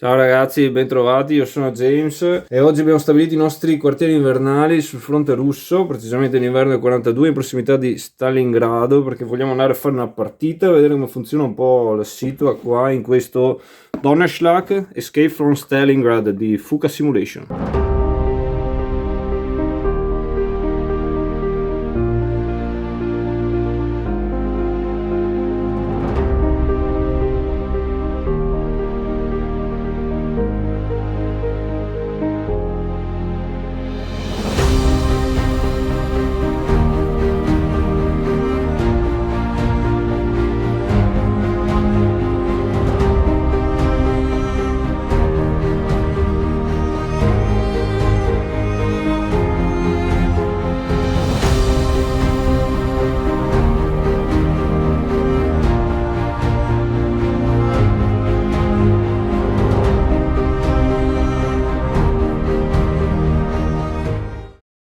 Ciao ragazzi, bentrovati, io sono James e oggi abbiamo stabilito i nostri quartieri invernali sul fronte russo, precisamente l'inverno del 42 in prossimità di Stalingrado, perché vogliamo andare a fare una partita e vedere come funziona un po' la situa qua in questo Donnerschlag Escape from Stalingrad di Fuka Simulation.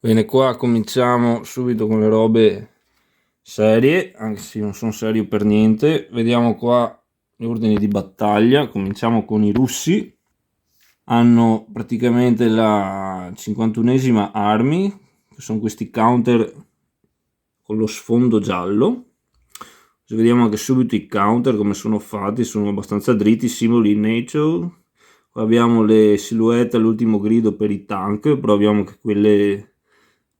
Bene, qua cominciamo subito con le robe serie, anche se non sono serio per niente. Vediamo qua gli ordini di battaglia. Cominciamo con i russi. Hanno praticamente la 51esima Army, che sono questi counter con lo sfondo giallo. Vediamo anche subito i counter come sono fatti, sono abbastanza dritti, simili in nature. Qua abbiamo le silhouette all'ultimo grido per i tank, però abbiamo anche quelle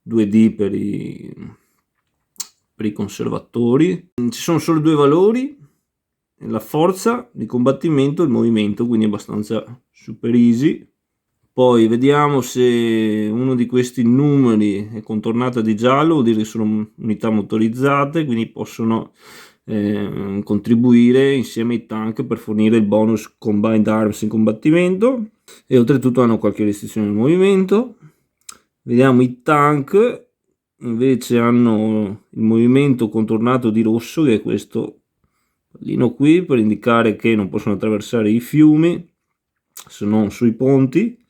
2D per i conservatori. Ci sono solo due valori, la forza di combattimento e il movimento, quindi abbastanza super easy. Poi vediamo se uno di questi numeri è contornato di giallo, vuol dire che sono unità motorizzate, quindi possono contribuire insieme ai tank per fornire il bonus Combined Arms in combattimento, e oltretutto hanno qualche restrizione al movimento. Vediamo i tank, invece hanno il movimento contornato di rosso, che è questo pallino qui, per indicare che non possono attraversare i fiumi se non sui ponti,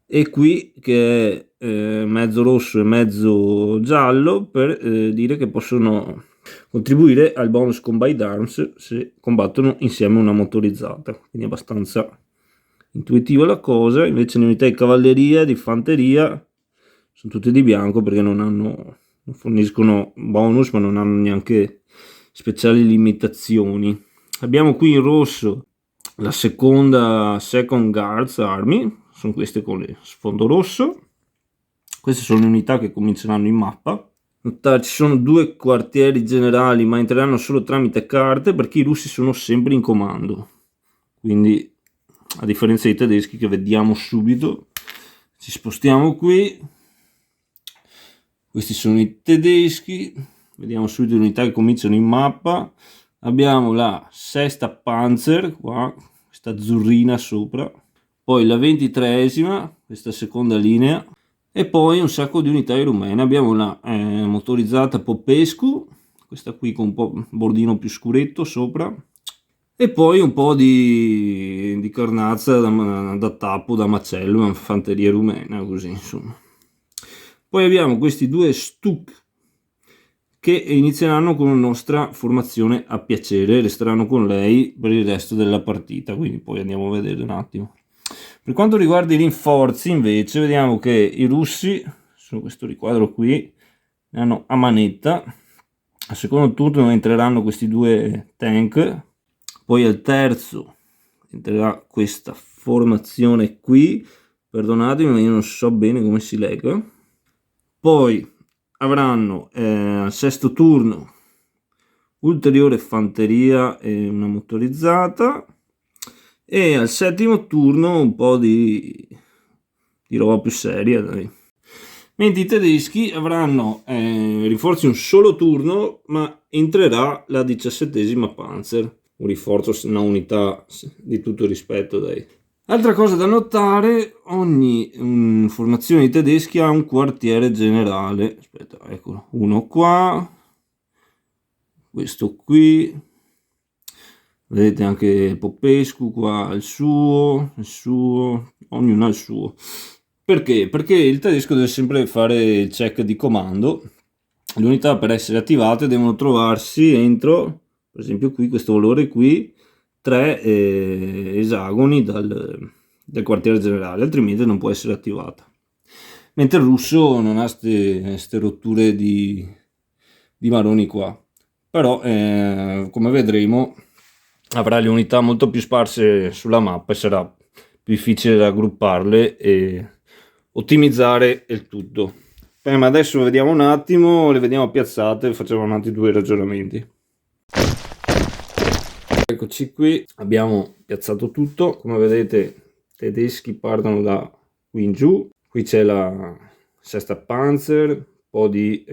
e qui che è mezzo rosso e mezzo giallo per dire che possono contribuire al bonus Combined Arms se combattono insieme a una motorizzata, quindi abbastanza intuitiva la cosa. Invece le unità di cavalleria e di fanteria sono tutte di bianco perché non forniscono bonus, ma non hanno neanche speciali limitazioni. Abbiamo qui in rosso la seconda Second Guards Army, sono queste con il sfondo rosso. Queste sono le unità che cominceranno in mappa. Notare, ci sono due quartieri generali, ma entreranno solo tramite carte perché i russi sono sempre in comando, quindi a differenza dei tedeschi che vediamo subito. Ci spostiamo qui, questi sono i tedeschi, vediamo subito le unità che cominciano in mappa. Abbiamo la sesta Panzer qua, questa azzurrina sopra, poi la 23esima, questa seconda linea, e poi un sacco di unità rumene. Abbiamo la motorizzata Popescu, questa qui con un po' bordino più scuretto sopra, e poi un po' di carnazza da tappo, da macello, una fanteria rumena, così insomma. Poi abbiamo questi due Stuk che inizieranno con la nostra formazione a piacere, resteranno con lei per il resto della partita, quindi poi andiamo a vedere un attimo. Per quanto riguarda i rinforzi invece vediamo che i russi, su questo riquadro qui, ne hanno a manetta. Al secondo turno entreranno questi due tank, poi al terzo entrerà questa formazione qui, perdonatemi ma io non so bene come si legga. Poi avranno al sesto turno ulteriore fanteria e una motorizzata, e al settimo turno un po' di roba più seria, dai. Mentre i tedeschi avranno rinforzi un solo turno, ma entrerà la 17esima Panzer, un rinforzo, una unità di tutto rispetto, dai. Altra cosa da notare, ogni formazione di tedeschi ha un quartiere generale. Aspetta, eccolo, uno qua, questo qui, vedete anche il Popescu qua, il suo, ognuno ha il suo. Perché? Perché il tedesco deve sempre fare il check di comando. Le unità per essere attivate devono trovarsi entro, per esempio qui, questo valore qui, 3 esagoni dal quartiere generale, altrimenti non può essere attivata. Mentre il russo non ha queste rotture di maroni qua, però come vedremo avrà le unità molto più sparse sulla mappa e sarà più difficile raggrupparle e ottimizzare il tutto. Ma adesso vediamo un attimo, le vediamo piazzate e facciamo avanti 2 ragionamenti. Eccoci qui, abbiamo piazzato tutto, come vedete i tedeschi partono da qui in giù, qui c'è la 6ª Panzer, un po' di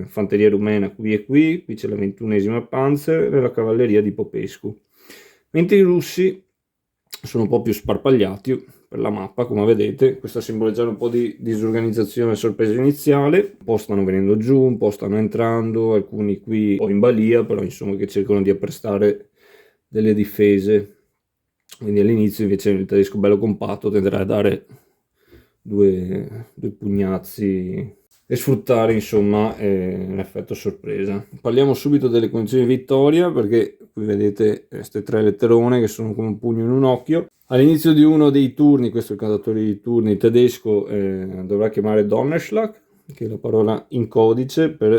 fanteria rumena qui e qui c'è la 21ª Panzer e la cavalleria di Popescu, mentre i russi sono un po' più sparpagliati per la mappa, come vedete. Questo a simboleggiare un po' di disorganizzazione e sorpresa iniziale. Un po' stanno venendo giù, un po' stanno entrando, alcuni qui un po' in balia, però insomma che cercano di apprestare delle difese. Quindi all'inizio invece il tedesco bello compatto tenderà a dare due pugnazzi e sfruttare insomma l'effetto sorpresa. Parliamo subito delle condizioni di vittoria, perché qui vedete queste 3 letterone che sono come un pugno in un occhio. All'inizio di uno dei turni, questo è il contatore di turni, il tedesco dovrà chiamare Donnerschlag, che è la parola in codice per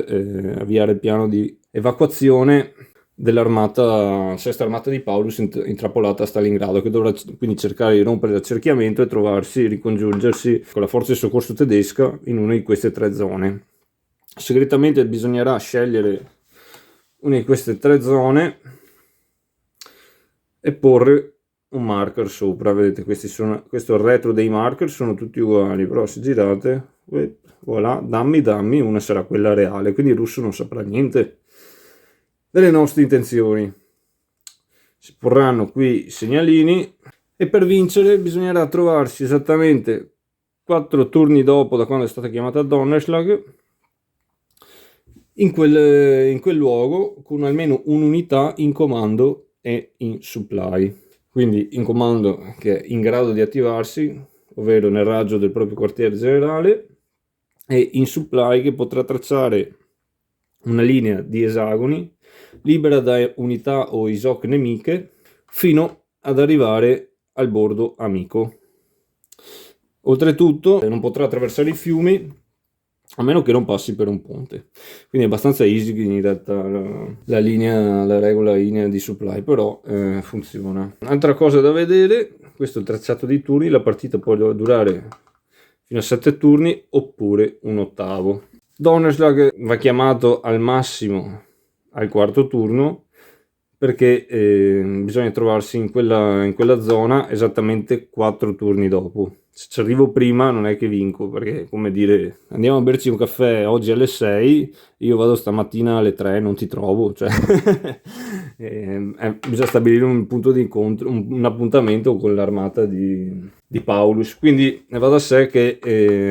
avviare il piano di evacuazione dell'armata, 6ª armata di Paulus intrappolata a Stalingrado, che dovrà quindi cercare di rompere l'accerchiamento e ricongiungersi con la forza di soccorso tedesca in una di queste 3 zone. Segretamente bisognerà scegliere una di queste 3 zone e porre un marker sopra. Vedete, questo è il retro dei marker, sono tutti uguali, però se girate, voilà, dammi, una sarà quella reale, quindi il russo non saprà niente delle nostre intenzioni. Si porranno qui i segnalini e per vincere bisognerà trovarsi esattamente 4 turni dopo da quando è stata chiamata Donnerschlag in quel luogo, con almeno un'unità in comando e in supply. Quindi in comando che è in grado di attivarsi, ovvero nel raggio del proprio quartiere generale, e in supply che potrà tracciare una linea di esagoni libera da unità o ISOC nemiche fino ad arrivare al bordo amico. Oltretutto non potrà attraversare i fiumi a meno che non passi per un ponte, quindi è abbastanza easy in realtà la regola linea di supply, però funziona. Altra cosa da vedere, questo è il tracciato di turni, la partita può durare fino a 7 turni oppure un ottavo. Donnerschlag va chiamato al massimo al 4º turno, perché bisogna trovarsi in quella zona esattamente 4 turni dopo. Se ci arrivo prima non è che vinco, perché come dire, andiamo a berci un caffè oggi alle 6, io vado stamattina alle 3, non ti trovo, cioè bisogna stabilire un punto di incontro, un appuntamento con l'armata di Paulus, quindi va da sé che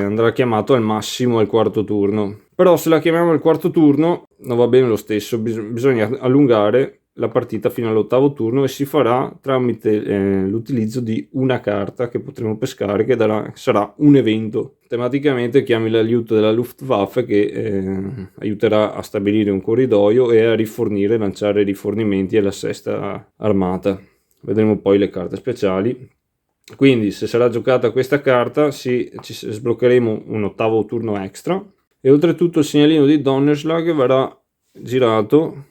andrà chiamato al massimo al 4º turno. Però se la chiamiamo al 4º turno non va bene lo stesso, bisogna allungare la partita fino all'8º turno e si farà tramite l'utilizzo di una carta che potremo pescare, che sarà un evento. Tematicamente chiami l'aiuto della Luftwaffe, che aiuterà a stabilire un corridoio e a lanciare rifornimenti alla 6ª armata. Vedremo poi le carte speciali. Quindi se sarà giocata questa carta ci sbloccheremo un 8º turno extra, e oltretutto il segnalino di Donnerschlag verrà girato,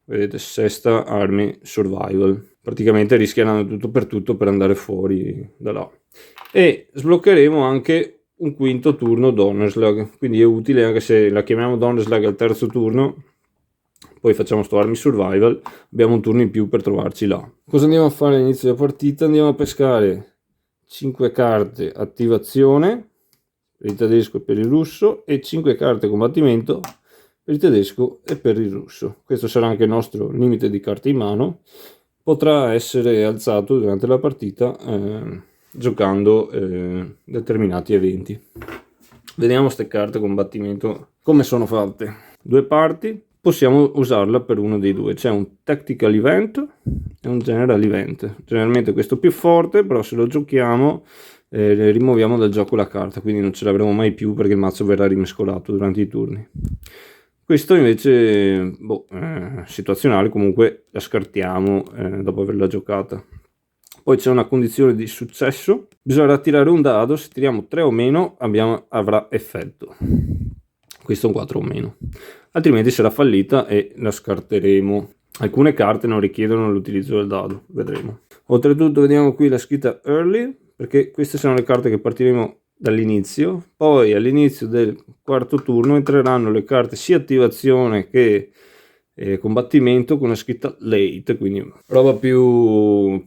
vedete, 6ª Army Survival, praticamente rischieranno tutto per andare fuori da là, e sbloccheremo anche un 5º turno Donnerschlag, quindi è utile anche se la chiamiamo Donnerschlag al 3º turno, poi facciamo sto Army Survival, abbiamo un turno in più per trovarci là. Cosa andiamo a fare all'inizio della partita? Andiamo a pescare 5 carte attivazione per il tedesco e per il russo, e 5 carte combattimento per il tedesco e per il russo. Questo sarà anche il nostro limite di carte in mano, potrà essere alzato durante la partita giocando determinati eventi. Vediamo queste carte combattimento come sono fatte. 2 parti, possiamo usarla per uno dei due, c'è un tactical event e un general event. Generalmente questo è più forte, però se lo giochiamo rimuoviamo dal gioco la carta, quindi non ce l'avremo mai più perché il mazzo verrà rimescolato durante i turni. Questo invece, situazionale, comunque la scartiamo dopo averla giocata. Poi c'è una condizione di successo, bisogna tirare un dado, se tiriamo 3 o meno avrà effetto. Questo è un 4 o meno, altrimenti sarà fallita e la scarteremo. Alcune carte non richiedono l'utilizzo del dado, vedremo. Oltretutto vediamo qui la scritta early, perché queste sono le carte che partiremo dall'inizio. Poi all'inizio del quarto turno entreranno le carte sia attivazione che combattimento con la scritta late, quindi roba più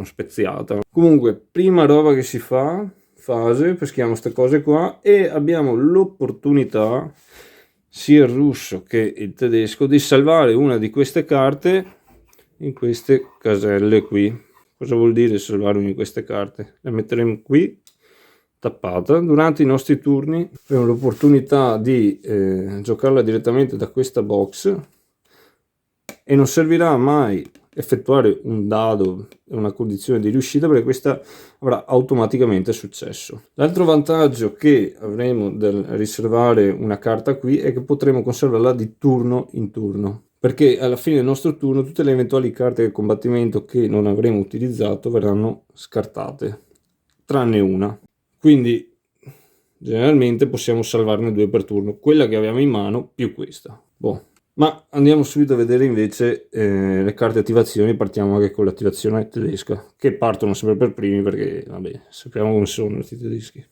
speziata. Comunque, prima roba che si fa, fase, peschiamo queste cose qua e abbiamo l'opportunità, sia il russo che il tedesco, di salvare una di queste carte in queste caselle qui. Cosa vuol dire salvare una di queste carte? La metteremo qui tappata. Durante i nostri turni avremo l'opportunità di giocarla direttamente da questa box e non servirà mai effettuare un dado e una condizione di riuscita, perché questa avrà automaticamente successo. L'altro vantaggio che avremo del riservare una carta qui è che potremo conservarla di turno in turno, perché alla fine del nostro turno tutte le eventuali carte del combattimento che non avremo utilizzato verranno scartate, tranne una. Quindi generalmente possiamo salvarne 2 per turno, quella che abbiamo in mano più questa. Ma andiamo subito a vedere invece le carte attivazioni. Partiamo anche con l'attivazione tedesca, che partono sempre per primi perché vabbè, sappiamo come sono i tedeschi.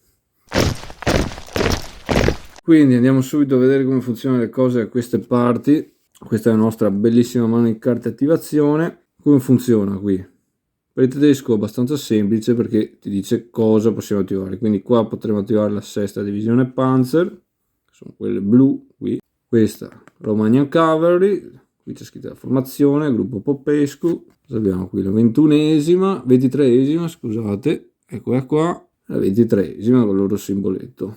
Quindi andiamo subito a vedere come funzionano le cose a queste parti. Questa è la nostra bellissima mano di carte attivazione. Come funziona qui? Per il tedesco è abbastanza semplice, perché ti dice cosa possiamo attivare. Quindi qua potremo attivare la 6ª divisione Panzer, che sono quelle blu qui. Questa Romanian Cavalry, qui c'è scritta la formazione, gruppo Popescu. Abbiamo qui la 23esima, scusate, eccola qua, la 23esima con il loro simboletto.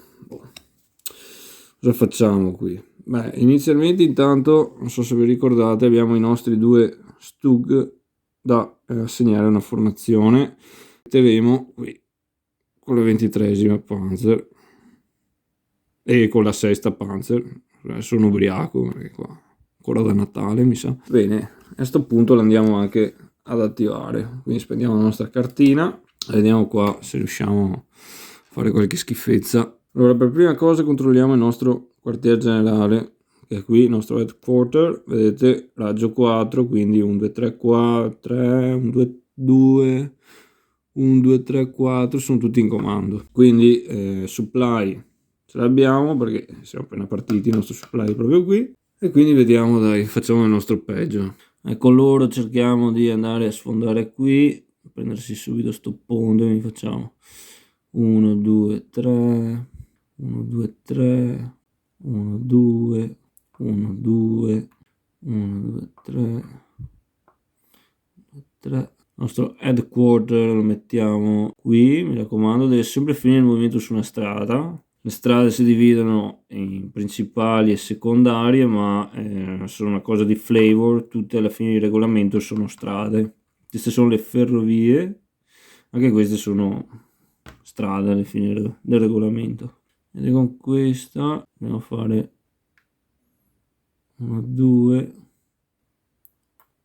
Cosa facciamo qui? Beh, inizialmente intanto, non so se vi ricordate, abbiamo i nostri 2 Stug da assegnare una formazione. Metteremo qui con la 23esima Panzer e con la 6ª Panzer. Sono ubriaco perché qua ancora da Natale mi sa. Bene, a questo punto la andiamo anche ad attivare, quindi spendiamo la nostra cartina, vediamo qua se riusciamo a fare qualche schifezza. Allora, per prima cosa controlliamo il nostro quartier generale, che è qui il nostro headquarter. Vedete, raggio 4, quindi 1 2 3 4 3 1 2 2 1 2 3 4 sono tutti in comando. Quindi supply ce l'abbiamo perché siamo appena partiti, il nostro supply è proprio qui, e quindi vediamo, dai, facciamo il nostro peggio. Con loro cerchiamo di andare a sfondare qui, prendersi subito sto ponte, quindi facciamo 1 2 3 1 2 3 1 2 1 2 1 2 3 3. Il nostro headquarter lo mettiamo qui, mi raccomando, deve sempre finire il movimento su una strada. Le strade si dividono in principali e secondarie, ma sono una cosa di flavor, tutte alla fine di regolamento sono strade. Queste sono le ferrovie, anche queste sono strade alla fine del regolamento. E con questa andiamo a fare 1 2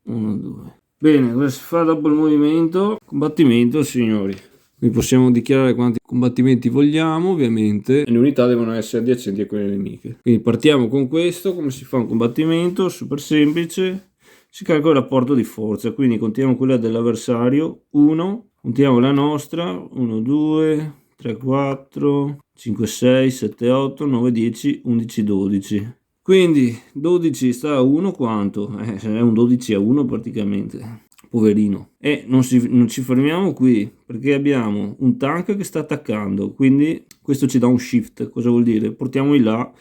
1 2. Bene, cosa si fa dopo il movimento? Combattimento, signori. Quindi possiamo dichiarare quanti combattimenti vogliamo, ovviamente. Le unità devono essere adiacenti a quelle nemiche. Quindi partiamo con questo. Come si fa un combattimento? Super semplice. Si calcola il rapporto di forza. Quindi contiamo quella dell'avversario, 1. Contiamo la nostra, 1, 2, 3, 4, 5, 6, 7, 8, 9, 10, 11, 12. Quindi 12 sta a 1 quanto? È un 12 a 1 praticamente. Poverino. E non ci fermiamo qui, perché abbiamo un tank che sta attaccando, quindi questo ci dà un shift. Cosa vuol dire? Portiamo in là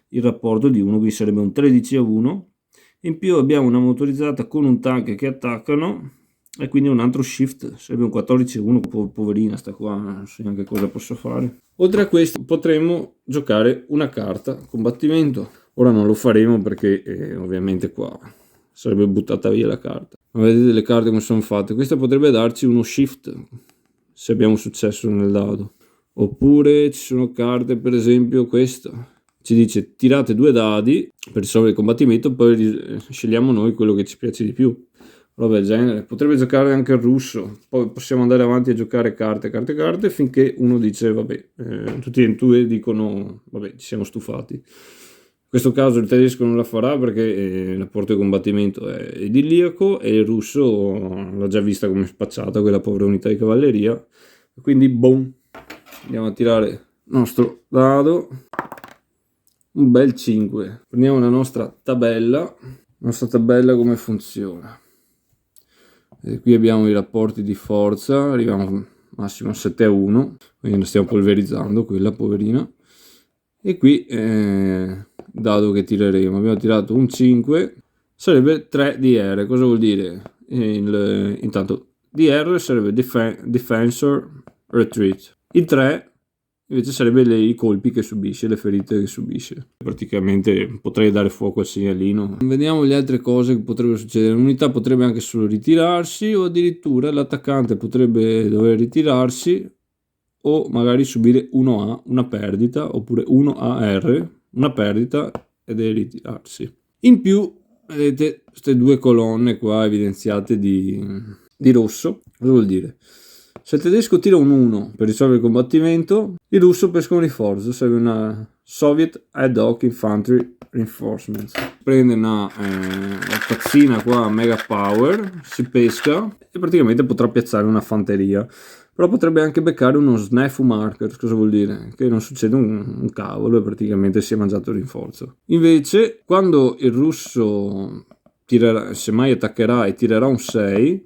il rapporto di 1, quindi sarebbe un 13 a 1. In più abbiamo una motorizzata con un tank che attaccano, e quindi un altro shift, sarebbe un 14 a 1. Poverina sta qua, non so neanche cosa posso fare. Oltre a questo potremmo giocare una carta combattimento. Ora non lo faremo perché ovviamente qua sarebbe buttata via la carta. Ma vedete le carte come sono fatte. Questa potrebbe darci uno shift se abbiamo successo nel dado. Oppure ci sono carte, per esempio questa, ci dice tirate 2 dadi per risolvere il combattimento, poi scegliamo noi quello che ci piace di più, roba del genere. Potrebbe giocare anche il russo, poi possiamo andare avanti a giocare carte finché uno dice vabbè, tutti e due dicono vabbè, ci siamo stufati. In questo caso il tedesco non la farà perché l'apporto di combattimento è idilliaco e il russo l'ha già vista come spacciata quella povera unità di cavalleria, quindi boom, andiamo a tirare il nostro dado, un bel 5. Prendiamo la nostra tabella come funziona. E qui abbiamo i rapporti di forza, arriviamo massimo a 7-1, quindi la stiamo polverizzando quella poverina. E qui dado che tireremo, abbiamo tirato un 5, sarebbe 3 DR. Cosa vuol dire? Intanto DR sarebbe Defensor Retreat, il 3 invece sarebbe i colpi che subisce, le ferite che subisce. Praticamente potrei dare fuoco al segnalino. Vediamo le altre cose che potrebbero succedere. L'unità potrebbe anche solo ritirarsi, o addirittura l'attaccante potrebbe dover ritirarsi o magari subire 1A, una perdita, oppure 1AR, una perdita, ed è ritirarsi. In più vedete queste due colonne qua evidenziate di rosso. Cosa vuol dire? Se il tedesco tira un 1 per risolvere il combattimento, il russo pesca un rinforzo, serve una Soviet Ad Hoc Infantry Reinforcement. Prende una tazzina qua Mega Power, si pesca e praticamente potrà piazzare una fanteria. Però potrebbe anche beccare uno Snafu Marker. Cosa vuol dire? Che non succede un cavolo e praticamente si è mangiato il rinforzo. Invece, quando il russo tirerà, semmai attaccherà e tirerà un 6,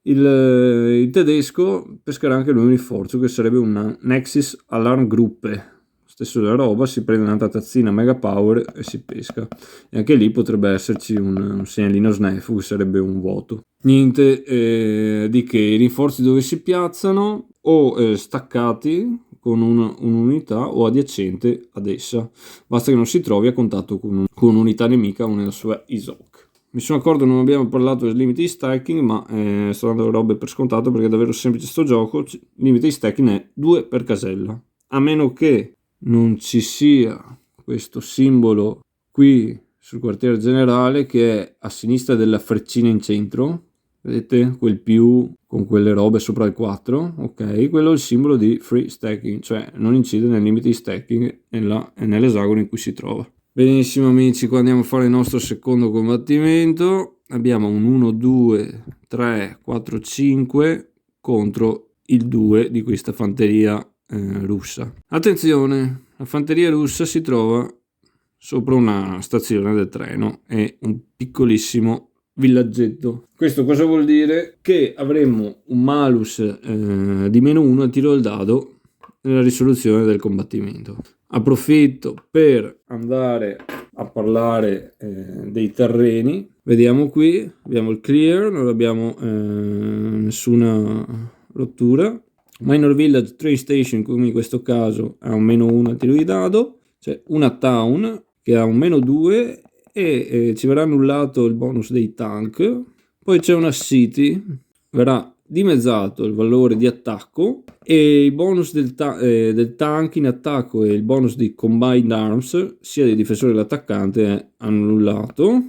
il tedesco pescherà anche lui un rinforzo, che sarebbe una Nexus Alarm Gruppe. Stesso della roba, si prende un'altra tazzina Mega Power e si pesca. E anche lì potrebbe esserci un segnalino Snafu, che sarebbe un vuoto. Niente di che, i rinforzi dove si piazzano o staccati con un'unità o adiacente ad essa. Basta che non si trovi a contatto con un'unità nemica o nella sua ISOC. Mi sono accorto che non abbiamo parlato del limite di stacking, ma sto dando robe per scontato perché è davvero semplice sto gioco. Il limite di stacking è 2 per casella, a meno che non ci sia questo simbolo qui sul quartiere generale che è a sinistra della freccina in centro, vedete quel più con quelle robe sopra il 4, ok, quello è il simbolo di free stacking, cioè non incide nel limite di stacking e nell'esagono in cui si trova. Benissimo amici, qua andiamo a fare il nostro secondo combattimento. Abbiamo un 1, 2, 3, 4, 5 contro il 2 di questa fanteria russa. Attenzione, la fanteria russa si trova sopra una stazione del treno e un piccolissimo villaggetto. Questo cosa vuol dire? Che avremmo un malus di -1 al tiro del dado nella risoluzione del combattimento. Approfitto per andare a parlare dei terreni. Vediamo qui, abbiamo il clear, non abbiamo nessuna rottura. Minor Village Train Station, come in questo caso, ha un -1 al tiro di dado. C'è una town che ha un -2 e ci verrà annullato il bonus dei tank. Poi c'è una city, verrà dimezzato il valore di attacco e i bonus del tank in attacco e il bonus di combined arms sia dei difensori che dell'attaccante è annullato,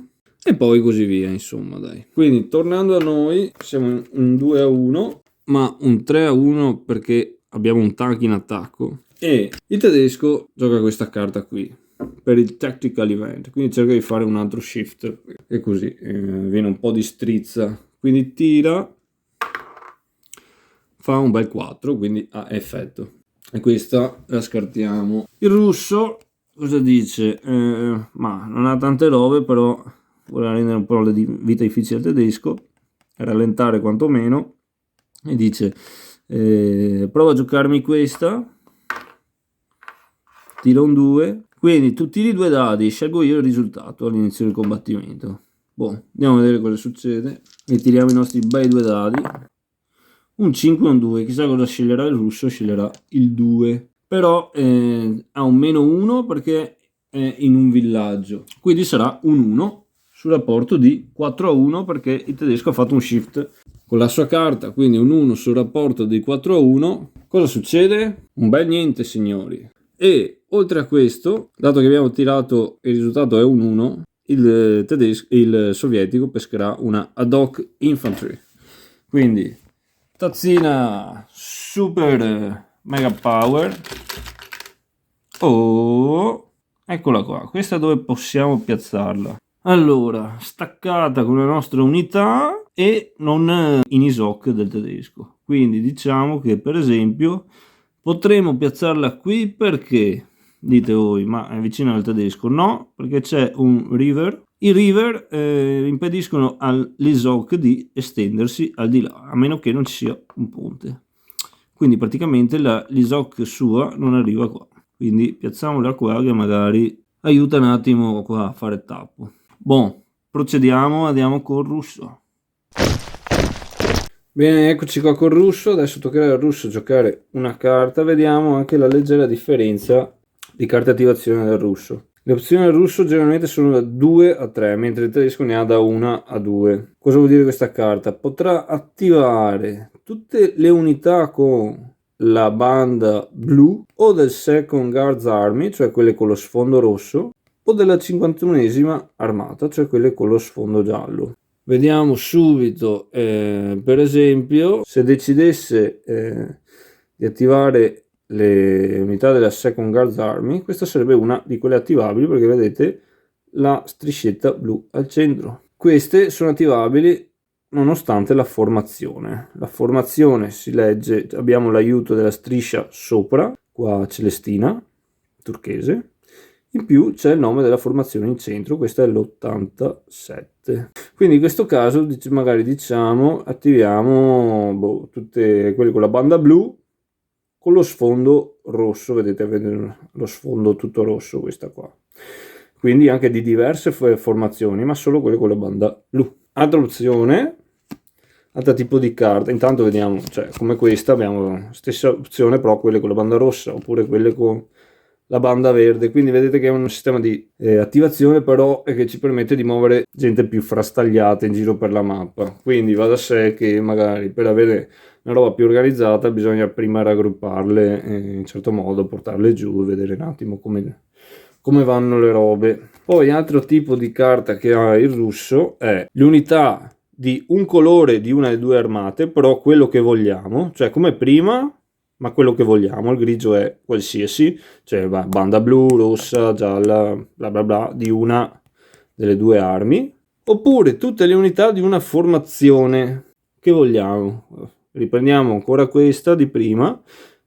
e poi così via, insomma, dai. Quindi tornando a noi, siamo un 2-1, ma un 3-1 perché abbiamo un tank in attacco e il tedesco gioca questa carta qui per il tactical event, quindi cerca di fare un altro shift e così viene un po' di strizza, quindi tira, fa un bel 4, quindi ha effetto, e questa la scartiamo. Il russo cosa dice? Ma non ha tante robe, però vuole rendere un po' la vita difficile al tedesco, rallentare quantomeno, e dice prova a giocarmi questa, tira un 2, quindi tu tiri 2 dadi, scelgo io il risultato all'inizio del combattimento. Boh, andiamo a vedere cosa succede. E tiriamo i nostri bei 2 dadi, un 5 e un 2, chissà cosa sceglierà il russo, sceglierà il 2, però ha un -1 perché è in un villaggio, quindi sarà un 1 sul rapporto di 4-1 perché il tedesco ha fatto un shift con la sua carta, quindi un 1 sul rapporto di 4-1. Cosa succede? Un bel niente, signori. E oltre a questo, dato che abbiamo tirato il risultato è un 1, il sovietico pescherà una ad hoc infantry. Quindi tazzina super mega power. Oh, eccola qua, questa dove possiamo piazzarla. Allora, staccata con la nostra unità e non in ISOC del tedesco. Quindi diciamo che per esempio potremo piazzarla qui perché, dite voi, ma è vicino al tedesco? No, perché c'è un river. I river impediscono all'ISOC di estendersi al di là, a meno che non ci sia un ponte. Quindi praticamente l'ISOC sua non arriva qua. Quindi piazziamola qua che magari aiuta un attimo qua a fare tappo. Boh, procediamo, andiamo col russo. Bene, eccoci qua col russo. Adesso toccherà al russo giocare una carta. Vediamo anche la leggera differenza di carte attivazione del russo. Le opzioni del russo generalmente sono da 2 a 3, mentre il tedesco ne ha da 1 a 2. Cosa vuol dire questa carta? Potrà attivare tutte le unità con la banda blu o del Second Guards Army, cioè quelle con lo sfondo rosso, o della 51esima armata, cioè quelle con lo sfondo giallo. Vediamo subito, per esempio, se decidesse di attivare le unità della Second Guards Army, questa sarebbe una di quelle attivabili perché vedete la striscetta blu al centro. Queste sono attivabili nonostante la formazione. La formazione si legge, abbiamo l'aiuto della striscia sopra, qua celestina, turchese, in più c'è il nome della formazione in centro, questa è l'87. Quindi in questo caso magari diciamo attiviamo tutte quelle con la banda blu con lo sfondo rosso, vedete lo sfondo tutto rosso questa qua. Quindi anche di diverse formazioni, ma solo quelle con la banda blu. Altra opzione, altro tipo di carta, intanto vediamo, cioè come questa abbiamo la stessa opzione però quelle con la banda rossa oppure quelle con la banda verde, quindi vedete che è un sistema di attivazione però che ci permette di muovere gente più frastagliata in giro per la mappa, quindi va da sé che magari per avere una roba più organizzata bisogna prima raggrupparle in un certo modo, portarle giù e vedere un attimo come vanno le robe. Poi altro tipo di carta che ha il russo è le unità di un colore di una delle due armate, però quello che vogliamo, cioè come prima ma quello che vogliamo, il grigio è qualsiasi, cioè banda blu, rossa, gialla, bla bla bla, di una delle due armi, oppure tutte le unità di una formazione che vogliamo. Riprendiamo ancora questa di prima,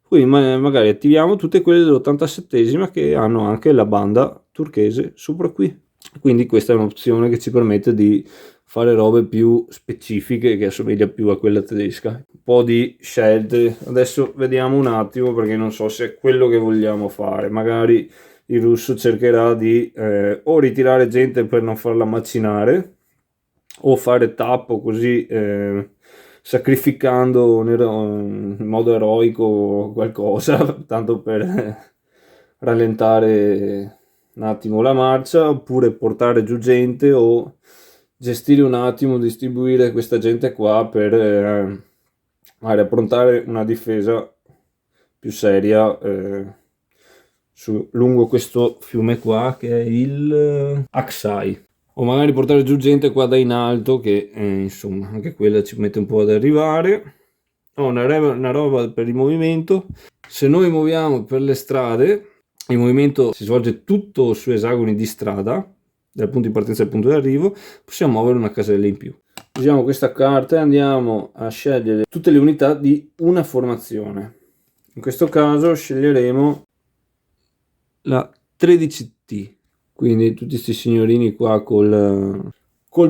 quindi magari attiviamo tutte quelle dell'87esima che hanno anche la banda turchese sopra qui. Quindi questa è un'opzione che ci permette di fare robe più specifiche che assomiglia più a quella tedesca. Un po' di scelte, adesso vediamo un attimo perché non so se è quello che vogliamo fare, magari il russo cercherà di o ritirare gente per non farla macinare o fare tappo così sacrificando in modo eroico qualcosa tanto per rallentare un attimo la marcia, oppure portare giù gente o gestire un attimo, distribuire questa gente qua per magari approntare una difesa più seria lungo questo fiume qua che è il Aksai, o magari portare giù gente qua da in alto che insomma anche quella ci mette un po' ad arrivare. Una roba per il movimento: se noi muoviamo per le strade il movimento si svolge tutto su esagoni di strada dal punto di partenza al punto di arrivo, possiamo muovere una casella in più. Usiamo questa carta e andiamo a scegliere tutte le unità di una formazione. In questo caso sceglieremo la 13T, quindi tutti questi signorini qua col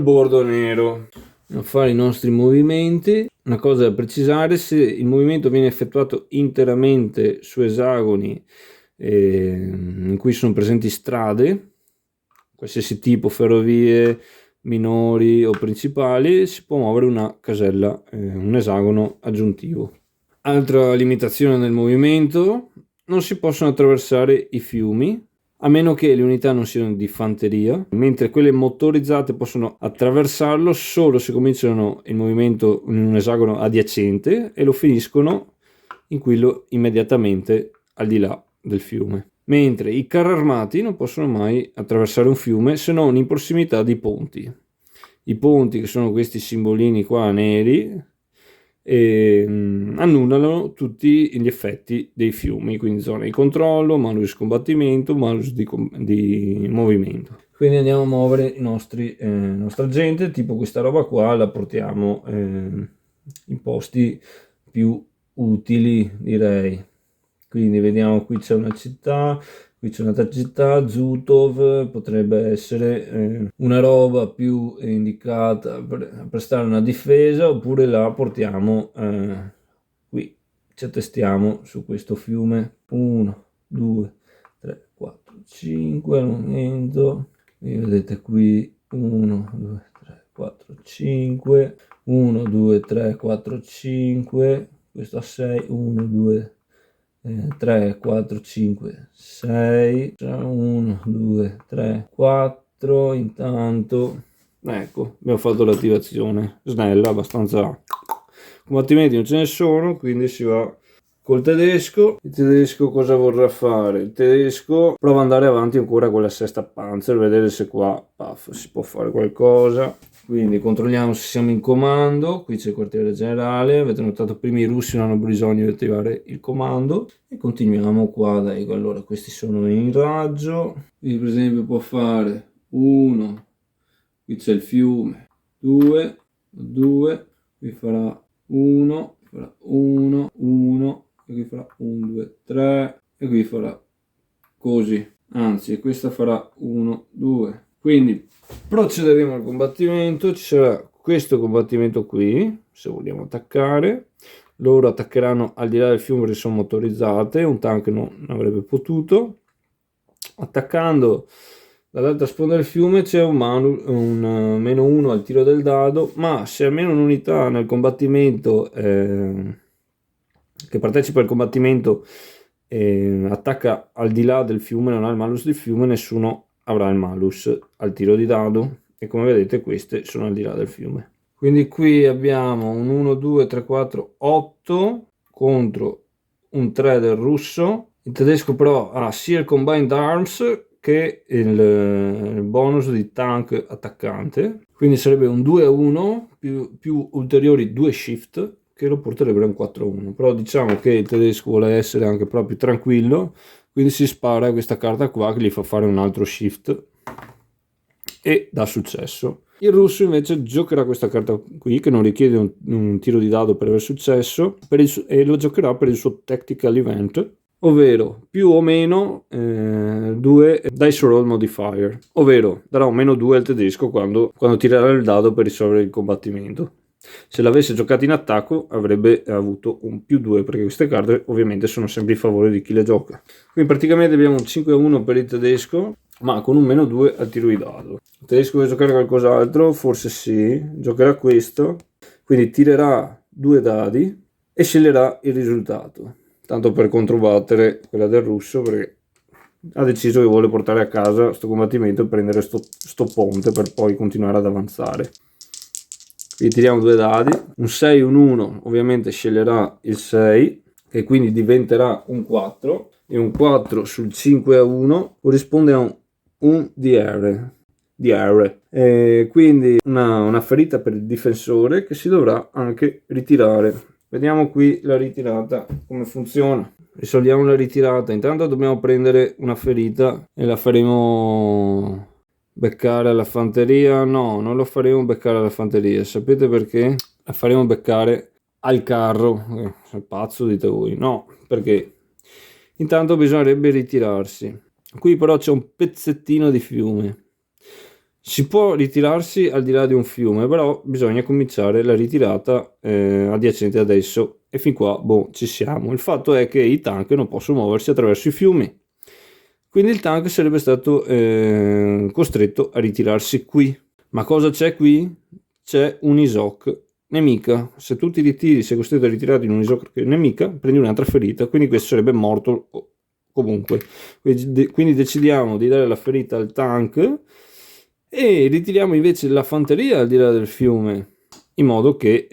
bordo nero. A fare i nostri movimenti. Una cosa da precisare: se il movimento viene effettuato interamente su esagoni in cui sono presenti strade, qualsiasi tipo, ferrovie, minori o principali, si può muovere una casella, un esagono aggiuntivo. Altra limitazione nel movimento: non si possono attraversare i fiumi a meno che le unità non siano di fanteria, mentre quelle motorizzate possono attraversarlo solo se cominciano il movimento in un esagono adiacente e lo finiscono in quello immediatamente al di là del fiume, mentre i carri armati non possono mai attraversare un fiume se non in prossimità di ponti. I ponti, che sono questi simbolini qua neri, annullano tutti gli effetti dei fiumi, quindi zona di controllo, malus di combattimento, malus di movimento. Quindi andiamo a muovere nostra gente, tipo questa roba qua la portiamo in posti più utili, direi. Quindi vediamo, qui c'è una città, qui c'è un'altra città, Zutov potrebbe essere una roba più indicata per prestare una difesa, oppure la portiamo qui, ci attestiamo su questo fiume. 1, 2, 3, 4, 5 al momento. E vedete qui 1, 2, 3, 4, 5, 1, 2, 3, 4, 5, questo a 6, 1, 2, 3, 4, 5, 6, 1, 2, 3, 4, intanto, ecco, abbiamo fatto l'attivazione snella, abbastanza. Combattimenti non ce ne sono, quindi si va col tedesco. Il tedesco cosa vorrà fare? Il tedesco prova ad andare avanti ancora con la sesta Panzer, vedere se qua si può fare qualcosa. Quindi controlliamo se siamo in comando. Qui c'è il quartiere generale, avete notato prima i russi non hanno bisogno di attivare il comando, e continuiamo qua. Dai, allora questi sono in raggio. Qui per esempio può fare 1, qui c'è il fiume, 2, 2, qui farà 1, farà 1, 1, e qui farà 1, 2, 3, e qui farà così, anzi questa farà 1, 2. Quindi procederemo al combattimento. Ci sarà questo combattimento qui, se vogliamo attaccare. Loro attaccheranno al di là del fiume perché sono motorizzate, un tank non avrebbe potuto. Attaccando dall'altra sponda del fiume c'è un meno 1 al tiro del dado, ma se almeno un'unità nel combattimento che partecipa al combattimento attacca al di là del fiume, non ha il malus del fiume, nessuno avrà il malus al tiro di dado, e come vedete queste sono al di là del fiume. Quindi qui abbiamo un 1, 2, 3, 4, 8 contro un 3 del russo. Il tedesco però ha sia il combined arms che il bonus di tank attaccante, quindi sarebbe un 2-1 più ulteriori 2 shift che lo porterebbero a un 4-1. Però diciamo che il tedesco vuole essere anche proprio tranquillo, quindi si spara questa carta qua che gli fa fare un altro shift e dà successo. Il russo invece giocherà questa carta qui che non richiede un tiro di dado per aver successo, e lo giocherà per il suo tactical event, ovvero più o meno 2 dice roll modifier, ovvero darà un meno 2 al tedesco quando tirerà il dado per risolvere il combattimento. Se l'avesse giocato in attacco avrebbe avuto un più 2, perché queste carte ovviamente sono sempre in favore di chi le gioca. Quindi praticamente abbiamo un 5-1 per il tedesco, ma con un meno 2 al tiro di dado. Il tedesco vuole giocare qualcos'altro? Forse sì, giocherà questo, quindi tirerà 2 dadi e sceglierà il risultato, tanto per controbattere quella del russo, perché ha deciso che vuole portare a casa questo combattimento e prendere sto ponte per poi continuare ad avanzare. Quindi tiriamo 2 dadi, un 6 e un 1, ovviamente sceglierà il 6, che quindi diventerà un 4, e un 4 sul 5-1 corrisponde a un DR. Quindi una ferita per il difensore che si dovrà anche ritirare. Vediamo qui la ritirata come funziona. Risolviamo la ritirata. Intanto dobbiamo prendere una ferita e la faremo beccare alla fanteria. No, non lo faremo beccare alla fanteria. Sapete perché? La faremo beccare al carro. Sei pazzo, dite voi? No, perché intanto bisognerebbe ritirarsi. Qui però c'è un pezzettino di fiume. Si può ritirarsi al di là di un fiume, però bisogna cominciare la ritirata adiacente ad esso, e fin qua ci siamo. Il fatto è che i tank non possono muoversi attraverso i fiumi, quindi il tank sarebbe stato costretto a ritirarsi qui. Ma cosa c'è qui? C'è un'ISOC nemica. Se tu ti ritiri, sei costretto a ritirarti in un'ISOC nemica, prendi un'altra ferita, quindi questo sarebbe morto comunque. Quindi decidiamo di dare la ferita al tank e ritiriamo invece la fanteria al di là del fiume, in modo che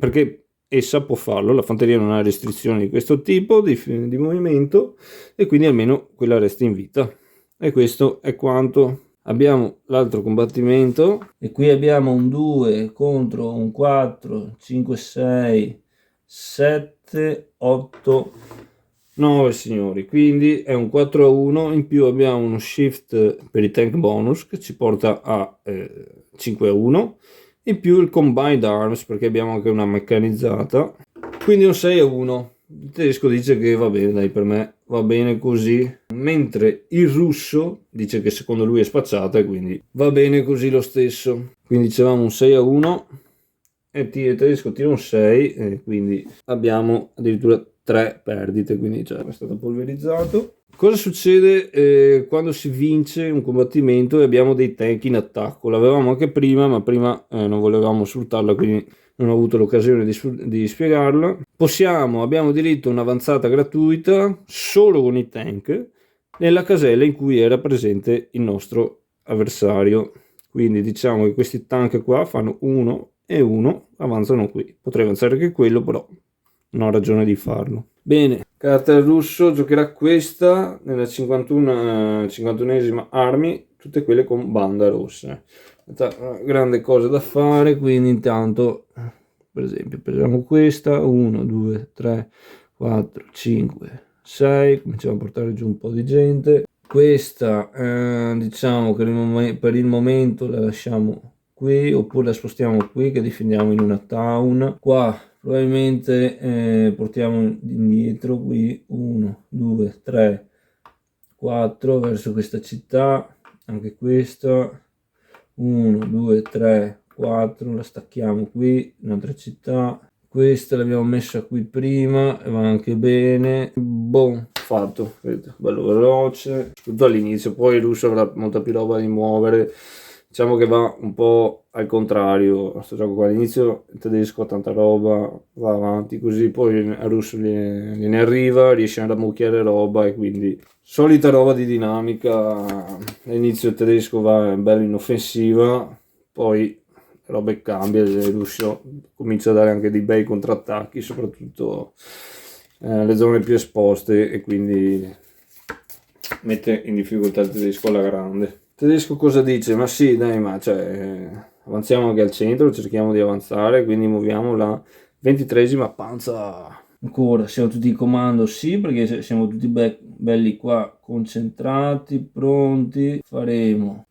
perché essa può farlo, la fanteria non ha restrizioni di questo tipo di movimento e quindi almeno quella resta in vita. E questo è quanto. Abbiamo l'altro combattimento e qui abbiamo un 2 contro un 4, 5, 6, 7, 8, 9 signori, quindi è un 4-1, in più abbiamo uno shift per i tank bonus che ci porta a 5-1, in più il combined arms perché abbiamo anche una meccanizzata, quindi un 6-1. Il tedesco dice che va bene, dai, per me va bene così, mentre il russo dice che secondo lui è spacciata e quindi va bene così lo stesso. Quindi dicevamo un 6-1 e il tedesco tira un 6 e quindi abbiamo addirittura 3 perdite, quindi cioè, è stato polverizzato. Cosa succede quando si vince un combattimento e abbiamo dei tank in attacco? L'avevamo anche prima, ma prima non volevamo sfruttarla, quindi non ho avuto l'occasione di spiegarla. Abbiamo diritto a un'avanzata gratuita solo con i tank nella casella in cui era presente il nostro avversario. Quindi diciamo che questi tank qua fanno 1 e 1, avanzano qui. Potrei avanzare anche quello, però non ho ragione di farlo. Bene, carta del russo giocherà questa nella 51esima armi, tutte quelle con banda rossa. Una grande cosa da fare, quindi intanto per esempio prendiamo questa, 1, 2, 3, 4, 5, 6, cominciamo a portare giù un po' di gente. Questa diciamo che per il momento la lasciamo qui, oppure la spostiamo qui che difendiamo in una town. Qua probabilmente portiamo indietro qui 1, 2, 3, 4 verso questa città, anche questa 1, 2, 3, 4, la stacchiamo qui, un'altra città. Questa l'abbiamo messa qui prima e va anche bene. Boh, fatto, vedete, bello veloce. Tutto all'inizio, poi il russo avrà molta più roba di muovere. Diciamo che va un po' al contrario questo gioco qua. All'inizio il tedesco ha tanta roba, va avanti così, poi il russo gliene arriva, riesce a ammucchiare roba e quindi solita roba di dinamica. All'inizio il tedesco va bello in offensiva, poi roba cambia, il russo comincia a dare anche dei bei contrattacchi, soprattutto le zone più esposte, e quindi mette in difficoltà il tedesco alla grande. Il tedesco cosa dice? Ma sì, dai, ma cioè, avanziamo anche al centro, cerchiamo di avanzare, quindi muoviamo la 23esima panza. Ancora, siamo tutti in comando, sì, perché siamo tutti belli qua, concentrati, pronti. Faremo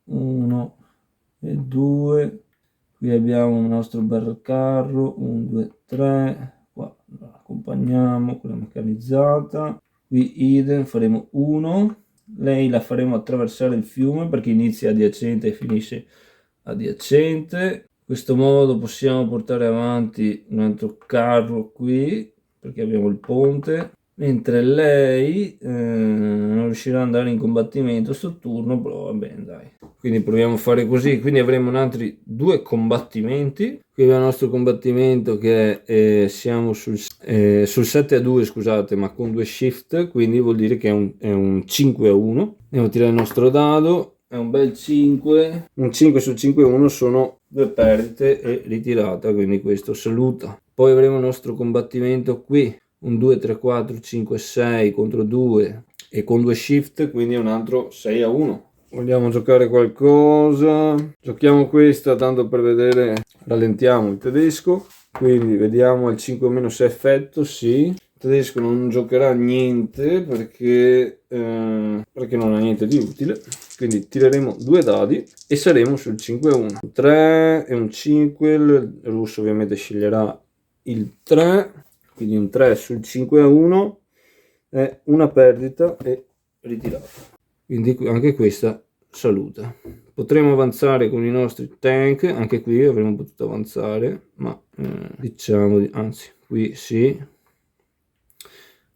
1 e 2. Qui abbiamo il nostro bel carro, 1, 2, 3. Qua accompagniamo con la meccanizzata. Qui idem, faremo 1. Lei la faremo attraversare il fiume perché inizia adiacente e finisce adiacente. In questo modo possiamo portare avanti un altro carro qui perché abbiamo il ponte, mentre lei non riuscirà ad andare in combattimento sto turno, però va bene, dai. Quindi proviamo a fare così, quindi avremo altri 2 combattimenti. Qui abbiamo il nostro combattimento che siamo sul 7-2, scusate, ma con 2 shift, quindi vuol dire che è un 5-1. Andiamo a tirare il nostro dado, è un bel 5, un 5 sul 5-1 sono 2 perdite e ritirata, quindi questo saluta. Poi avremo il nostro combattimento qui, un 2, 3, 4, 5, 6 contro 2 e con 2 shift, quindi è un altro 6-1. Vogliamo giocare qualcosa? Giochiamo questa tanto per vedere, rallentiamo il tedesco, quindi vediamo il 5 meno 6 effetto, sì. Il tedesco non giocherà niente perché non ha niente di utile, quindi tireremo 2 dadi e saremo sul 5-1. 3 e un 5, il russo ovviamente sceglierà il 3, quindi un 3 sul 5-1 è una perdita e ritirata. Quindi anche questa saluta. Potremo avanzare con i nostri tank, anche qui avremmo potuto avanzare, ma diciamo, anzi qui sì,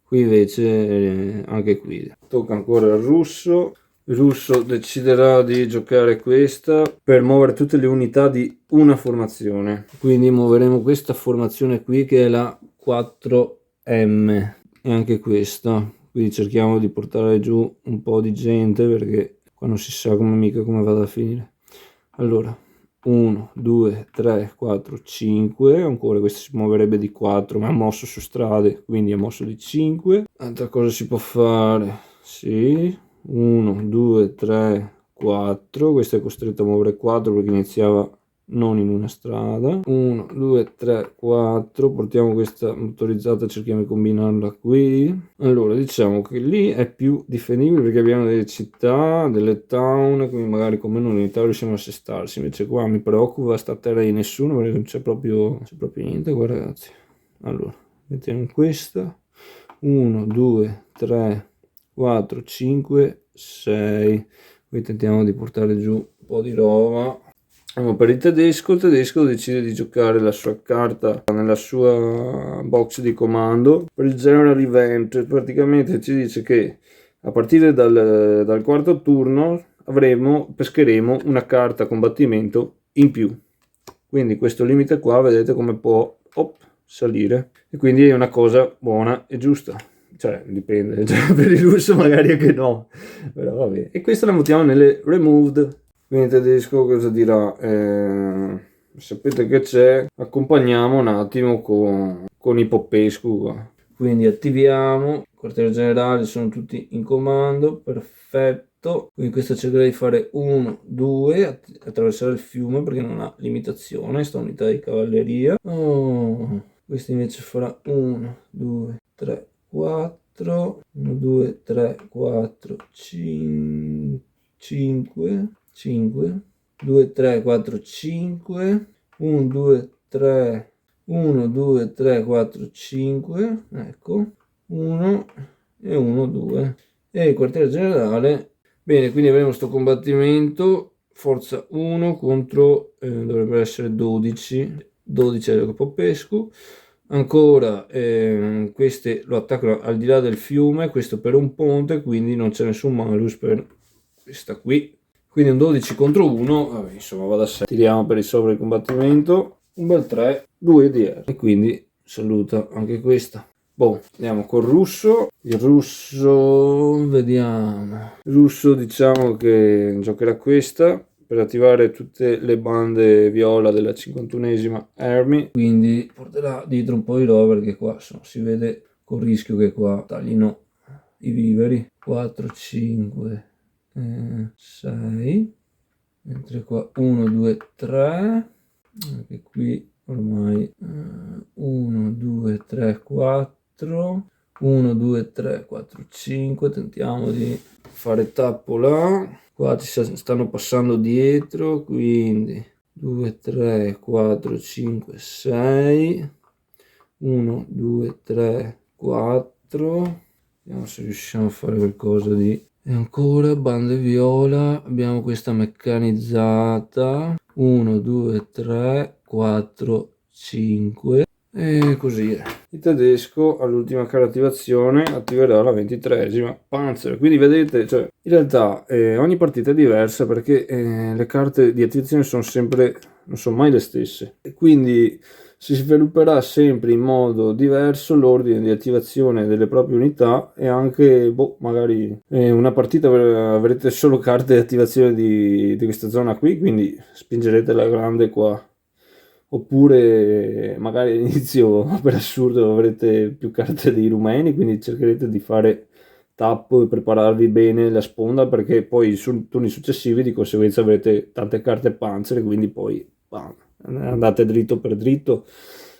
qui invece anche qui tocca ancora al russo. Il russo deciderà di giocare questa per muovere tutte le unità di una formazione, quindi muoveremo questa formazione qui che è la 4M e anche questa, quindi cerchiamo di portare giù un po' di gente perché qua non si sa mica come vada a finire. Allora 1, 2, 3, 4, 5, ancora questo si muoverebbe di 4 ma è mosso su strade, quindi è mosso di 5. Altra cosa si può fare? Sì, 1, 2, 3, 4, questo è costretto a muovere 4 perché iniziava non in una strada. 1, 2, 3, 4, portiamo questa motorizzata, cerchiamo di combinarla qui. Allora diciamo che lì è più difendibile perché abbiamo delle città, delle town, quindi magari con meno unità riusciamo a assestarsi, invece qua mi preoccupa sta terra di nessuno perché non c'è proprio niente qua ragazzi. Allora mettiamo questa, 1, 2, 3, 4, 5, 6, qui tentiamo di portare giù un po' di roba. Per il tedesco decide di giocare la sua carta nella sua box di comando per il General Event. Praticamente ci dice che a partire dal quarto turno pescheremo una carta combattimento in più. Quindi questo limite qua vedete come può salire, e quindi è una cosa buona e giusta. Cioè dipende, cioè, per il russo magari anche no, però vabbè. E questa la mettiamo nelle removed. Quindi il tedesco cosa dirà? Sapete che c'è? Accompagniamo un attimo con i Popescu qua. Quindi attiviamo, il quartiere generale sono tutti in comando, perfetto. Quindi questo cercherà di fare 1, 2, attraversare il fiume perché non ha limitazione, sta unità di cavalleria. Questo invece farà 1, 2, 3, 4, 1, 2, 3, 4, 5, 5, 2, 3, 4, 5, 1, 2, 3, 1, 2, 3, 4, 5, ecco, 1 e 1, 2. E il quartiere generale, bene, quindi avremo questo combattimento, forza 1 contro, dovrebbe essere 12 è Popescu. Ancora queste lo attaccano al di là del fiume, questo per un ponte, quindi non c'è nessun malus per questa qui, quindi un 12 contro 1, vabbè, insomma va da sé. Tiriamo per risolvere il combattimento, un bel 3, 2 DR, e quindi saluta anche questa. Boh, andiamo col russo. Il russo, vediamo, il russo diciamo che giocherà questa per attivare tutte le bande viola della 51esima Army, quindi porterà dietro un po' di roba perché qua insomma, si vede col rischio che qua taglino i viveri. 4, 5, 6, mentre qua 1, 2, 3, anche qui ormai 1, 2, 3, 4, 1, 2, 3, 4, 5, tentiamo di fare tappo là, qua ci stanno passando dietro, quindi 2, 3, 4, 5, 6, 1, 2, 3, 4, vediamo se riusciamo a fare qualcosa di... E ancora bande viola, abbiamo questa meccanizzata, 1, 2, 3, 4, 5 e così è. Il tedesco all'ultima cara attivazione attiverà la 23esima Panzer, quindi vedete, cioè, in realtà ogni partita è diversa perché le carte di attivazione non sono mai le stesse, e quindi si svilupperà sempre in modo diverso l'ordine di attivazione delle proprie unità, e anche magari una partita avrete solo carte di attivazione di questa zona qui, quindi spingerete la grande qua, oppure magari all'inizio per assurdo avrete più carte dei rumeni, quindi cercherete di fare tappo e prepararvi bene la sponda, perché poi sui turni successivi di conseguenza avrete tante carte Panzer, quindi poi bam, andate dritto per dritto.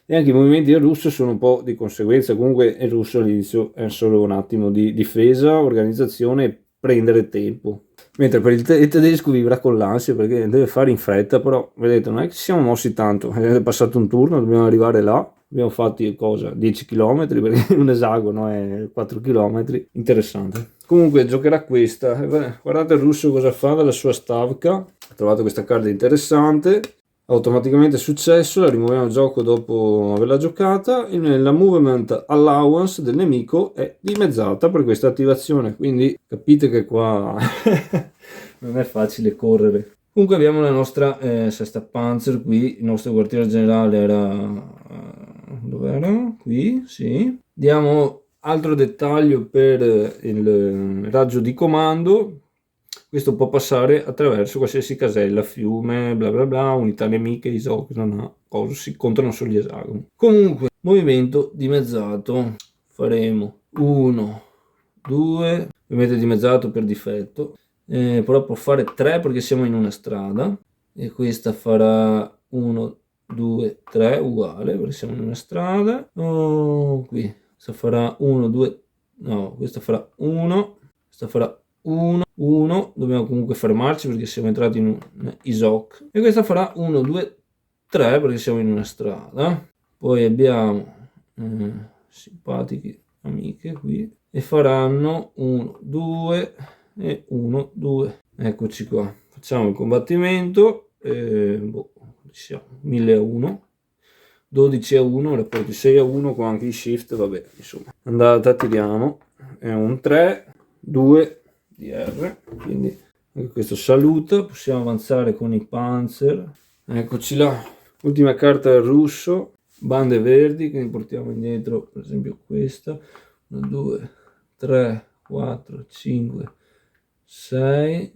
E anche i movimenti del russo sono un po' di conseguenza. Comunque il russo all'inizio è solo un attimo di difesa, organizzazione e prendere tempo, mentre per il tedesco vivrà con l'ansia perché deve fare in fretta. Però vedete, non è che ci siamo mossi tanto, è passato un turno, dobbiamo arrivare là, abbiamo fatto 10 km perché un esagono è 4 km. Interessante. Comunque giocherà questa, guardate il russo cosa fa dalla sua stavka. Ho trovato questa carta interessante, automaticamente successo, la rimuoviamo dal gioco dopo averla giocata, e la movement allowance del nemico è dimezzata per questa attivazione, quindi capite che qua non è facile correre. Comunque abbiamo la nostra sesta Panzer qui, il nostro quartiere generale era dov'era? Qui, sì. Diamo altro dettaglio per il raggio di comando. questo può passare attraverso qualsiasi casella, fiume, bla bla bla, unità nemiche, isocrona, cosa, si contano sugli esagoni. Comunque, movimento dimezzato, faremo 1, 2, ovviamente dimezzato per difetto, però può fare 3 perché siamo in una strada, e questa farà 1, 2, 3 uguale perché siamo in una strada. Qui questa farà 1, 2, no, questa farà 1, questa farà 1, 1, dobbiamo comunque fermarci perché siamo entrati in un ISOC, e questa farà 1, 2, 3 perché siamo in una strada. Poi abbiamo simpatiche amiche qui e faranno 1, 2 e 1, 2. Eccoci qua, facciamo il combattimento. Siamo 1000 a 1, 12 a 1, rapporti 6 a 1 con anche i shift, vabbè, insomma. Andata, tiriamo, è un 3, 2 DR, quindi anche questo saluta. Possiamo avanzare con i Panzer, eccoci là, ultima carta del russo, bande verdi, quindi portiamo indietro per esempio questa, 1, 2, 3, 4, 5, 6.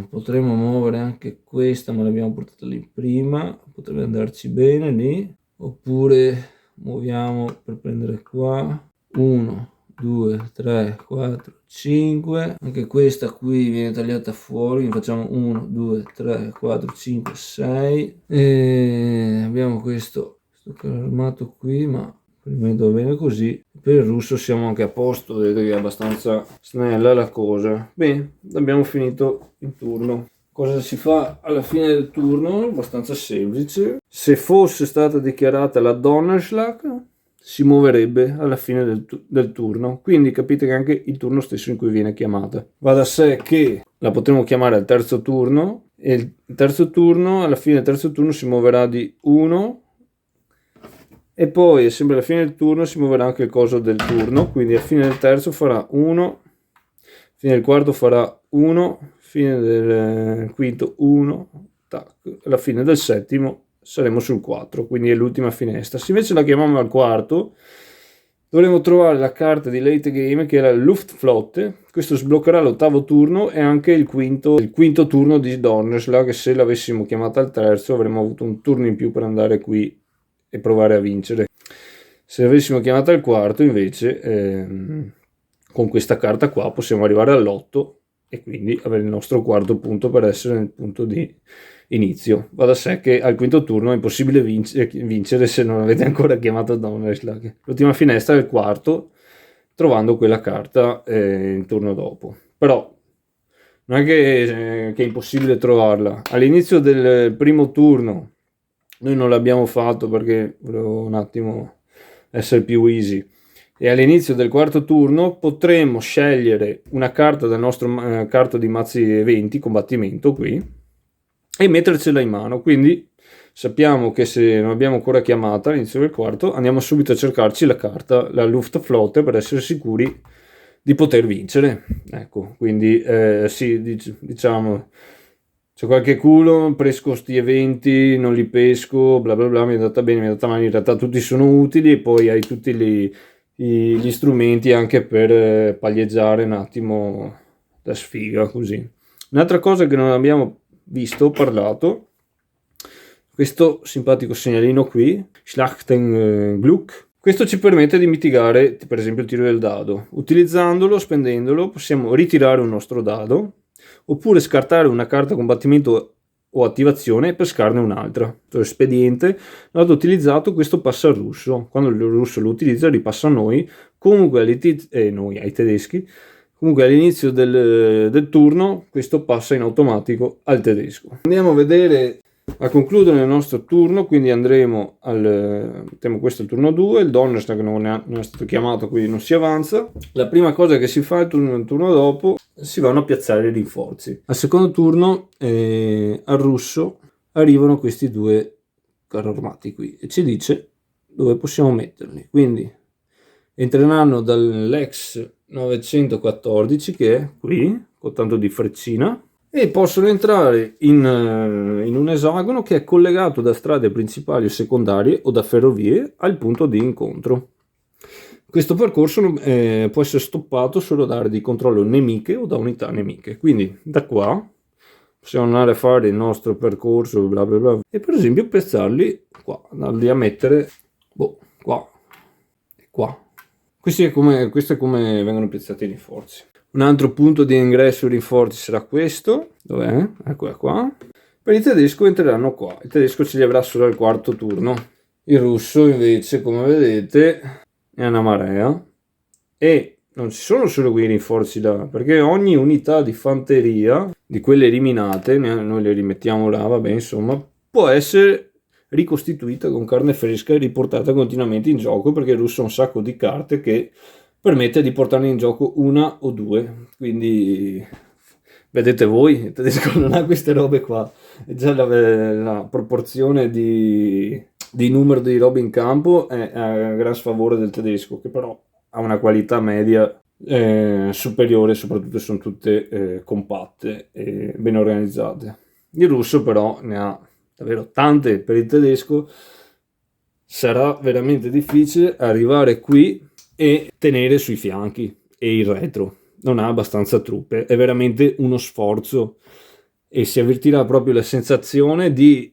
Potremmo muovere anche questa, ma l'abbiamo portata lì prima, potrebbe andarci bene lì, oppure muoviamo per prendere qua, 1, 2, 3, 4, 5, anche questa qui viene tagliata fuori, facciamo 1, 2, 3, 4, 5, 6, e abbiamo questo carro armato qui, ma per il momento va bene così. Per il russo siamo anche a posto, vedete che è abbastanza snella la cosa. Bene, abbiamo finito il turno. Cosa si fa alla fine del turno? Abbastanza semplice. Se fosse stata dichiarata la Donnerschlag, si muoverebbe alla fine del turno, quindi capite che anche il turno stesso in cui viene chiamata. Va da sé che la potremo chiamare al terzo turno, e il terzo turno, alla fine del terzo turno si muoverà di 1, e poi sempre alla fine del turno si muoverà anche il coso del turno, quindi alla fine del terzo farà 1, fine del quarto farà 1, fine del quinto 1, alla fine del settimo saremo sul 4, quindi è l'ultima finestra. Se invece la chiamiamo al quarto, dovremo trovare la carta di late game che è la Luftflotte. Questo sbloccherà l'ottavo turno e anche il quinto turno di Donnerschlag, che se l'avessimo chiamata al terzo avremmo avuto un turno in più per andare qui e provare a vincere. Se l'avessimo chiamata al quarto invece con questa carta qua possiamo arrivare all'8 e quindi avere il nostro quarto punto per essere nel punto di inizio. Va da sé che al quinto turno è impossibile vincere se non avete ancora chiamato Donnerschlag. L'ultima finestra è il quarto, trovando quella carta il turno dopo. Però non è che è impossibile trovarla. All'inizio del primo turno noi non l'abbiamo fatto perché volevo un attimo essere più easy, e all'inizio del quarto turno potremmo scegliere una carta del nostro carta di mazzi 20 combattimento qui e mettercela in mano. Quindi sappiamo che se non abbiamo ancora chiamata all'inizio del quarto, andiamo subito a cercarci la carta, la Luftflotte, per essere sicuri di poter vincere. Ecco, quindi sì, diciamo, c'è qualche culo, pesco sti eventi, non li pesco, bla bla bla, mi è andata bene, mi è andata male, in realtà tutti sono utili, e poi hai tutti gli strumenti anche per paglieggiare un attimo la sfiga, così. Un'altra cosa che non abbiamo visto, parlato, questo simpatico segnalino qui, Schlachtenglück, questo ci permette di mitigare per esempio il tiro del dado. Utilizzandolo, spendendolo, possiamo ritirare un nostro dado oppure scartare una carta combattimento o attivazione e pescarne un'altra. Espediente, dato utilizzato, questo passa al russo. Quando il russo lo utilizza ripassa a noi, comunque ai tedeschi. Comunque all'inizio del turno questo passa in automatico al tedesco. Andiamo a vedere, a concludere il nostro turno, quindi andremo mettiamo questo il turno 2, il Donnerschlag non è stato chiamato, quindi non si avanza. La prima cosa che si fa il turno dopo, si vanno a piazzare i rinforzi. Al secondo turno al russo arrivano questi due carri armati qui e ci dice dove possiamo metterli, quindi entreranno dall'ex 914 che è qui con tanto di freccina, e possono entrare in un esagono che è collegato da strade principali o secondarie o da ferrovie al punto di incontro. questo percorso può essere stoppato solo da aree di controllo nemiche o da unità nemiche. Quindi da qua possiamo andare a fare il nostro percorso, bla bla bla, e per esempio piazzarli qua, andarli a mettere qua e qua. Questo è come vengono piazzati i rinforzi. Un altro punto di ingresso rinforzi sarà questo. Dov'è? Ecco qua. Per il tedesco entreranno qua. Il tedesco ce li avrà solo al quarto turno. Il russo invece, come vedete, è una marea. E non ci sono solo quei rinforzi là, perché ogni unità di fanteria, di quelle eliminate, noi le rimettiamo là, vabbè, insomma, può essere ricostituita con carne fresca e riportata continuamente in gioco, perché il russo ha un sacco di carte che permette di portarne in gioco una o due. Quindi vedete voi, il tedesco non ha queste robe qua. E già la proporzione di numero di robe in campo è a gran sfavore del tedesco, che però ha una qualità media superiore, soprattutto sono tutte compatte e ben organizzate. Il russo però ne ha davvero tante. Per il tedesco sarà veramente difficile arrivare qui e tenere sui fianchi e il retro. Non ha abbastanza truppe, è veramente uno sforzo, e si avvertirà proprio la sensazione di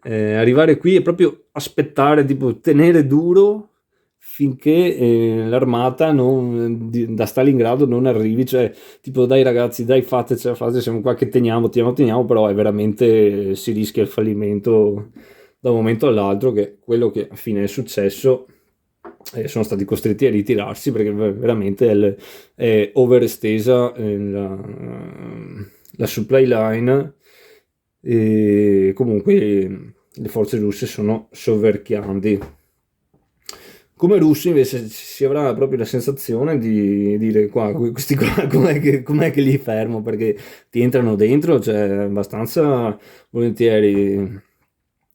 arrivare qui e proprio aspettare, tipo tenere duro finché l'armata da Stalingrado non arrivi, cioè tipo dai ragazzi, dai fatecela, siamo qua che teniamo, però è veramente, si rischia il fallimento da un momento all'altro, che è quello che a fine è successo. Sono stati costretti a ritirarsi perché veramente è overestesa la supply line, e comunque le forze russe sono soverchianti. Come russi invece si avrà proprio la sensazione di dire qua, questi qua com'è che li fermo, perché ti entrano dentro, cioè abbastanza volentieri.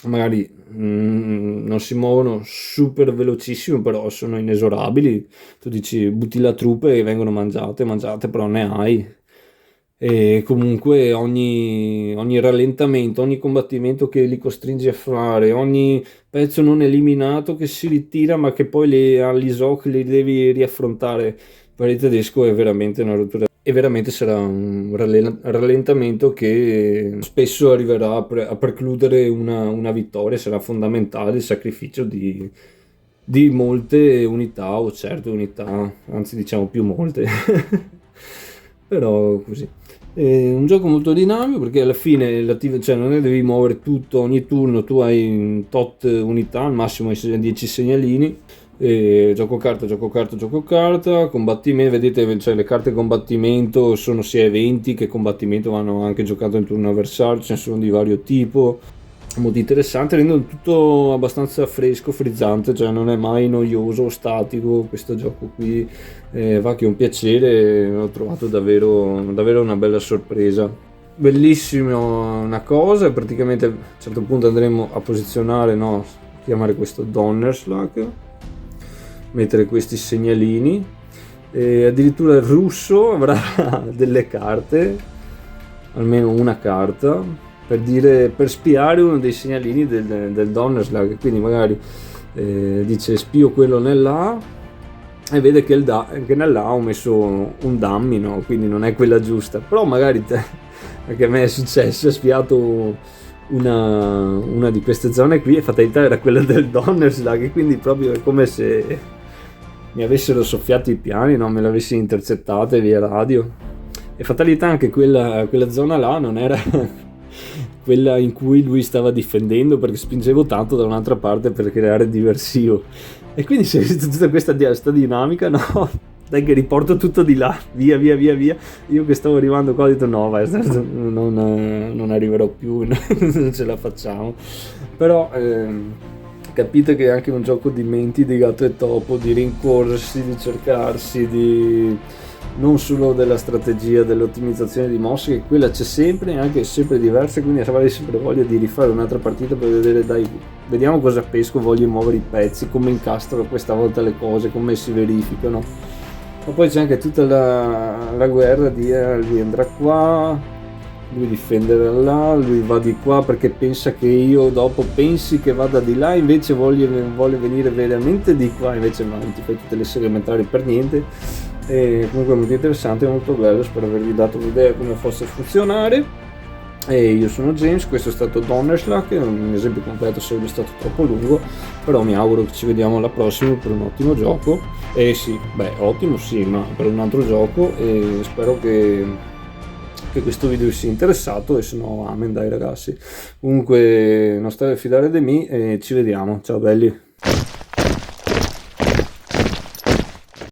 Magari non si muovono super velocissimo, però sono inesorabili. Tu dici butti la truppe e vengono mangiate, però ne hai. E comunque ogni rallentamento, ogni combattimento che li costringi a fare, ogni pezzo non eliminato che si ritira ma che poi all'ISOC li devi riaffrontare, per il tedesco è veramente una rottura. E veramente sarà un rallentamento che spesso arriverà a precludere una vittoria. Sarà fondamentale il sacrificio di molte unità, o certe unità, anzi diciamo più molte. Però così. È un gioco molto dinamico, perché alla fine cioè non è devi muovere tutto ogni turno, tu hai un tot unità, al massimo 10 segnalini. Gioco carta, combattimento, vedete, cioè, le carte combattimento sono sia eventi che combattimento, vanno anche giocato in turno avversario, ce ne sono di vario tipo, molto interessante, rendono tutto abbastanza fresco, frizzante, cioè non è mai noioso o statico questo gioco qui. Va che è un piacere, l'ho trovato davvero una bella sorpresa. Bellissimo una cosa, praticamente a un certo punto andremo a posizionare, chiamare questo Donnerschlag, mettere questi segnalini, e addirittura il russo avrà delle carte, almeno una carta, per spiare uno dei segnalini del Donnerschlag, quindi magari dice spio quello nell'A e vede che nell'A ho messo un dummy, no? Quindi non è quella giusta, però magari perché a me è successo, ho spiato una di queste zone qui e fatalità era quella del Donnerschlag, quindi proprio è come se mi avessero soffiato i piani, me l'avessi intercettata via radio. E fatalità anche quella zona là non era quella in cui lui stava difendendo, perché spingevo tanto da un'altra parte per creare diversivo, e quindi si è vista tutta questa dinamica, dai che riporto tutto di là, via, io che stavo arrivando qua ho detto non arriverò più, non ce la facciamo. Però capite che è anche un gioco di menti, di gatto e topo, di rincorrersi, di cercarsi, non solo della strategia, dell'ottimizzazione di mosse, che quella c'è sempre, anche sempre diversa, quindi avrei sempre voglia di rifare un'altra partita per vedere, vediamo cosa pesco, voglio muovere i pezzi, come incastro questa volta le cose, come si verificano. Ma poi c'è anche tutta la guerra di lui andrà qua, lui difende là, lui va di qua perché pensa che io dopo pensi che vada di là, invece vuole venire veramente di qua, invece no, non ti fai tutte le segmentari per niente. E comunque è molto interessante, molto bello, spero avervi dato un'idea come fosse funzionare. E io sono James, questo è stato Donnerschlag, un esempio completo sarebbe stato troppo lungo, però mi auguro che ci vediamo alla prossima per un ottimo gioco. E sì, beh, ottimo sì, ma per un altro gioco, e spero che questo video vi sia interessato, e se no amen dai ragazzi. Comunque non state a fidare di me e ci vediamo, ciao belli.